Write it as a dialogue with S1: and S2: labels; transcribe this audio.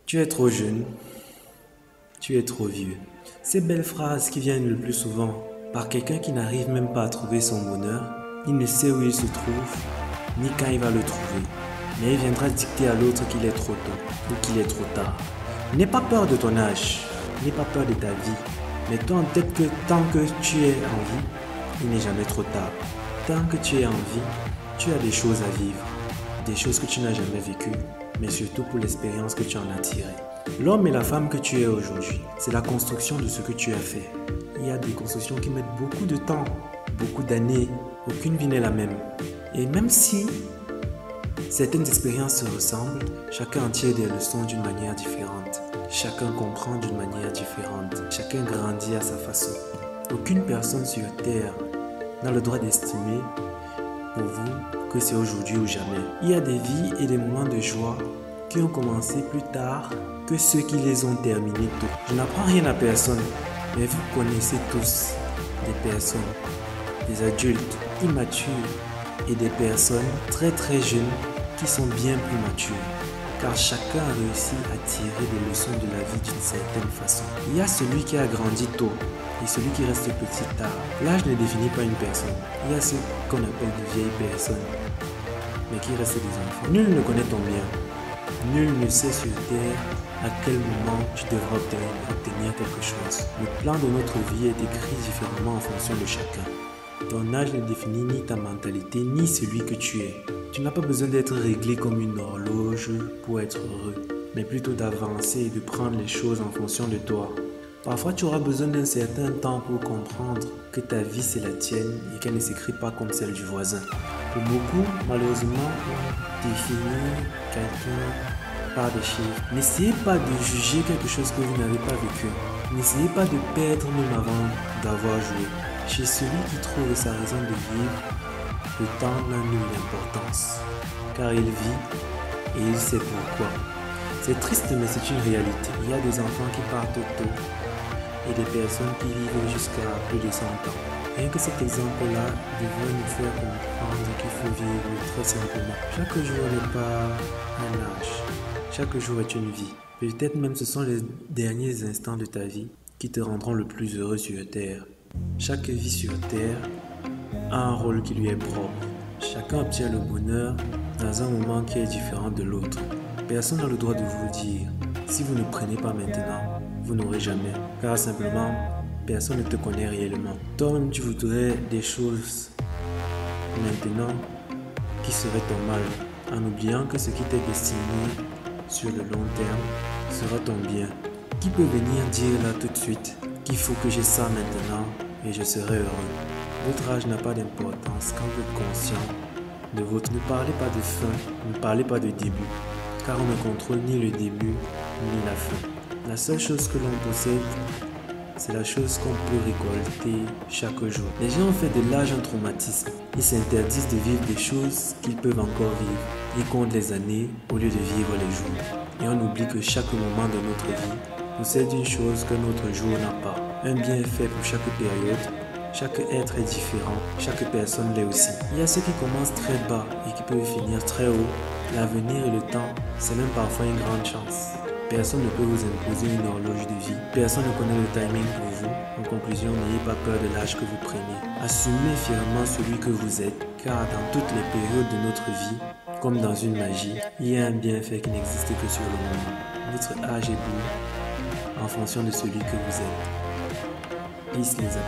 S1: Tu es trop jeune, tu es trop vieux. Ces belles phrases qui viennent le plus souvent par quelqu'un qui n'arrive même pas à trouver son bonheur, il ne sait où il se trouve, ni quand il va le trouver. Mais il viendra dicter à l'autre qu'il est trop tôt ou qu'il est trop tard. N'aie pas peur de ton âge, n'aie pas peur de ta vie. Mets-toi en tête que tant que tu es en vie, il n'est jamais trop tard. Tant que tu es en vie, tu as des choses à vivre, des choses que tu n'as jamais vécues, mais surtout pour l'expérience que tu en as tirée. L'homme et la femme que tu es aujourd'hui, c'est la construction de ce que tu as fait. Il y a des constructions qui mettent beaucoup de temps, beaucoup d'années. Aucune vie n'est la même. Et même si certaines expériences se ressemblent, chacun en tire des leçons d'une manière différente. Chacun comprend d'une manière différente. Chacun grandit à sa façon. Aucune personne sur Terre n'a le droit d'estimer pour vous que c'est aujourd'hui ou jamais. Il y a des vies et des moments de joie qui ont commencé plus tard que ceux qui les ont terminés tôt. Je n'apprends rien à personne, mais vous connaissez tous des personnes, des adultes immatures et des personnes très très jeunes qui sont bien plus matures. Car chacun a réussi à tirer des leçons de la vie d'une certaine façon. Il y a celui qui a grandi tôt et celui qui reste petit tard. L'âge ne définit pas une personne. Il y a ceux qu'on appelle de vieilles personnes, mais qui restent des enfants. Nul ne connaît ton bien. Nul ne sait sur Terre à quel moment tu devras obtenir quelque chose. Le plan de notre vie est écrit différemment en fonction de chacun. Ton âge ne définit ni ta mentalité, ni celui que tu es. Tu n'as pas besoin d'être réglé comme une horloge pour être heureux, mais plutôt d'avancer et de prendre les choses en fonction de toi. Parfois, tu auras besoin d'un certain temps pour comprendre que ta vie c'est la tienne et qu'elle ne s'écrit pas comme celle du voisin. Pour beaucoup, malheureusement, on définit quelqu'un par des chiffres. N'essayez pas de juger quelque chose que vous n'avez pas vécu. N'essayez pas de perdre même avant d'avoir joué. Chez celui qui trouve sa raison de vivre, le temps n'a nulle importance, car il vit et il sait pourquoi. C'est triste, mais c'est une réalité. Il y a des enfants qui partent tôt et des personnes qui vivent jusqu'à plus de 100 ans. Rien que cet exemple-là devrait nous faire comprendre qu'il faut vivre très simplement. Chaque jour n'est pas un âge, chaque jour est une vie. Peut-être même ce sont les derniers instants de ta vie qui te rendront le plus heureux sur Terre. Chaque vie sur Terre a un rôle qui lui est propre. Chacun obtient le bonheur dans un moment qui est différent de l'autre. Personne n'a le droit de vous dire, si vous ne prenez pas maintenant, vous n'aurez jamais. Car simplement, personne ne te connaît réellement. Toi-même, tu voudrais des choses maintenant qui seraient ton mal, en oubliant que ce qui t'est destiné sur le long terme sera ton bien. Qui peut venir dire là tout de suite qu'il faut que j'ai ça maintenant et je serai heureux? Votre âge n'a pas d'importance quand vous êtes conscient de votre... Ne parlez pas de fin, ne parlez pas de début, car on ne contrôle ni le début ni la fin. La seule chose que l'on possède, c'est la chose qu'on peut récolter chaque jour. Les gens ont fait de l'âge un traumatisme. Ils s'interdisent de vivre des choses qu'ils peuvent encore vivre. Ils comptent les années au lieu de vivre les jours. Et on oublie que chaque moment de notre vie possède une chose que notre jour n'a pas. Un bien est fait pour chaque période. Chaque être est différent, chaque personne l'est aussi. Il y a ceux qui commencent très bas et qui peuvent finir très haut. L'avenir et le temps, c'est même parfois une grande chance. Personne ne peut vous imposer une horloge de vie. Personne ne connaît le timing pour vous. En conclusion, n'ayez pas peur de l'âge que vous prenez. Assumez fièrement celui que vous êtes, car dans toutes les périodes de notre vie, comme dans une magie, il y a un bienfait qui n'existe que sur le moment. Votre âge est beau en fonction de celui que vous êtes. Peace les amis.